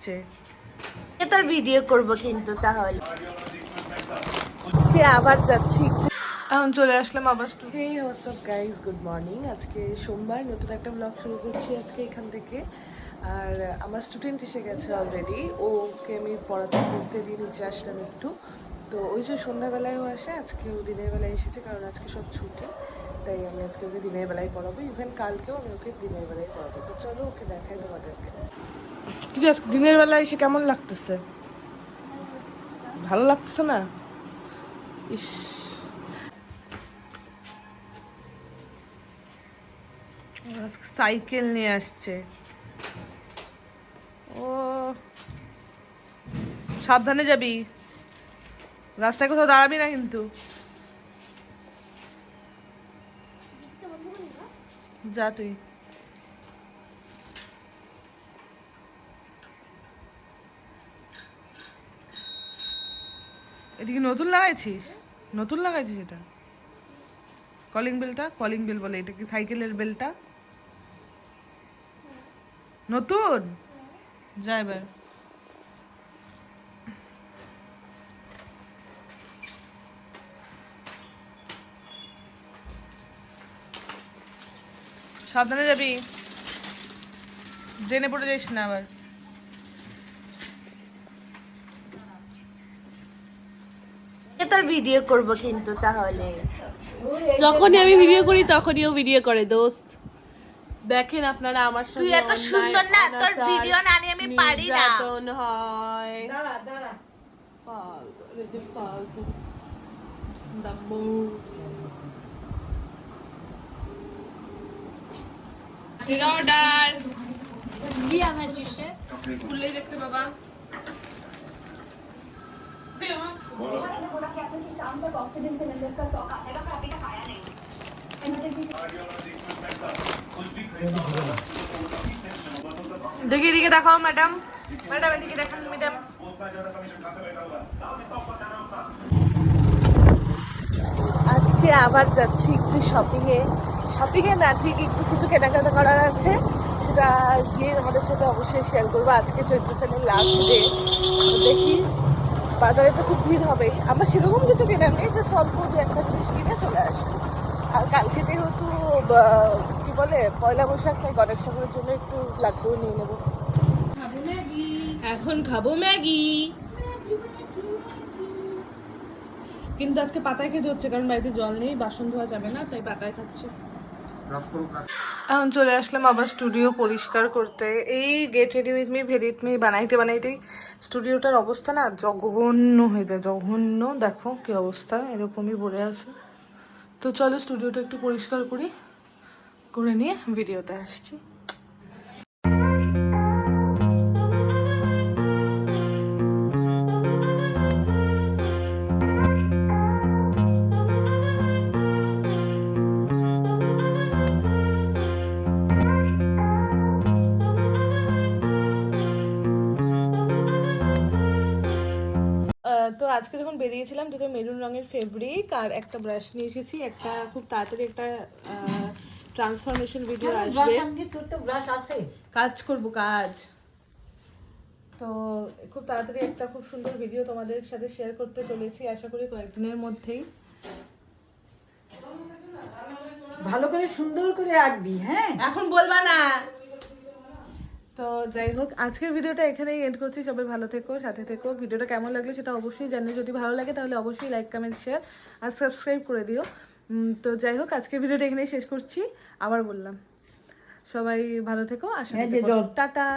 আসছে, তার ভিডিও করব কিন্তু তাহলে আজকে আবার যাচ্ছি একটু। এখন চলে আসলাম আবার হে হোয়াটসঅ্যাপ গাইজ, গুড মর্নিং। আজকে সোমবার, নতুন একটা ব্লগ শুরু করছি আজকে এখান থেকে। আর আমার স্টুডেন্ট এসে গেছে অলরেডি, ওকে আমি পড়তে দিয়ে নিচে আসলাম একটু। তো ওই যে সন্ধ্যাবেলায়ও আসে, আজকেও দিনের বেলায় এসেছে, কারণ আজকে সব ছুটি, তাই আমি আজকে ওকে দিনের বেলায় পড়াবো। ইভেন কালকেও আমি ওকে দিনের বেলায় পড়াবো। তো চলো ওকে দেখাই তোমাদেরকে। কিন্তু আজকে দিনের বেলায় এসে কেমন লাগতেছে? ভালো লাগতেছে না? ইস, সাইকেল নিয়ে আসছে ও। সাবধানে যাবি, রাস্তায় কোথাও দাঁড়াবি না কিন্তু। যা তুই। এটা কি নতুন লাগাইছিস? নতুন লাগাইছিস এটা? কলিং বেলটা, কলিং বেল বলে, এটা কি সাইকেলের বেলটা নতুন? যা এবার। সাবধানে যাবি, ড্রেনে পড়ে যাইস না আবার। তার ভিডিও করব কিন্তু তাহলে যখনই আমি ভিডিও করি তখনই ও ভিডিও করে। দোস্ত দেখেন আপনারা আমার সঙ্গে, তুই এত সুন্দর না, তোর ভিডিও না নিয়ে আমি পারি না। নির্যাতন হয়। দাঁড়া দাঁড়া, ফালতু রে যে ফালতু দাম্বু। অর্ডার কি আনাছিস রে? খুললেই দেখতে বাবা। দেখি এদিকে দেখাও ম্যাডাম, ম্যাডাম এদিকে দেখান ম্যাডাম। আজকে আবার যাচ্ছি একটু শপিংয়ে না, ঠিক একটু কিছু কেনাকাটা করার আছে, সেটা গিয়ে আমাদের সাথে অবশ্যই শেয়ার করবো। আজকে চৈত্র সেলের লাস্ট ডে, দেখি বাজারে তো খুব ভিড় হবেই। আমার সেরকম কিছু কেনার নেই, জাস্ট অল্প দু একটা জিনিস কিনে চলে আসবো। আর কালকে যেহেতু কি বলে পয়লা বৈশাখ, তাই গণেশ ঠাকুরের জন্য একটু লাড্ডু নিয়ে নেবো। এখন খাবো ম্যাগি, কিন্তু আজকে পাতায় খেতে হচ্ছে, কারণ বাড়িতে জল নেই, বাসন ধোয়া যাবে না, তাই পাতায় খাচ্ছি। এখন চলে আসলাম আবার স্টুডিও পরিষ্কার করতে। এই get ready with me very with me বানাইতেই স্টুডিওটার অবস্থা না জঘন্য হয়ে যায়, জঘন্য। দেখো কি অবস্থা, এরকমই পড়ে আছে। তো চলো স্টুডিওটা একটু পরিষ্কার করে নিয়ে ভিডিওতে আসছি। তো আজকে যখন বেরিয়েছিলাম, দুটো মেরুন রঙের ফেব্রিক আর একটা ব্রাশ নিয়ে এসেছি। একটা খুব তাড়াতাড়ি একটা ট্রান্সফরমেশন ভিডিও আসবে, কাজ করব কাজ। তো খুব তাড়াতাড়ি একটা খুব সুন্দর ভিডিও তোমাদের সাথে শেয়ার করতে চলেছি, আশা করি কয়েকদিনের মধ্যেই। ভালো করে সুন্দর করে আঁকবি, হ্যাঁ এখন বলবা না। তো যাই হোক, আজকের ভিডিওটা এখানেই এন্ড করছি। সবাই ভালো থেকো, সাথে থেকো। ভিডিওটা কেমন লাগলো সেটা অবশ্যই জানিও। যদি ভালো লাগে তাহলে অবশ্যই লাইক, কমেন্ট, শেয়ার আর সাবস্ক্রাইব করে দিও। তো যাই হোক, আজকের ভিডিওটা এখানেই শেষ করছি। আবার বললাম, সবাই ভালো থেকো, আর সাথে থেকো। টাটা।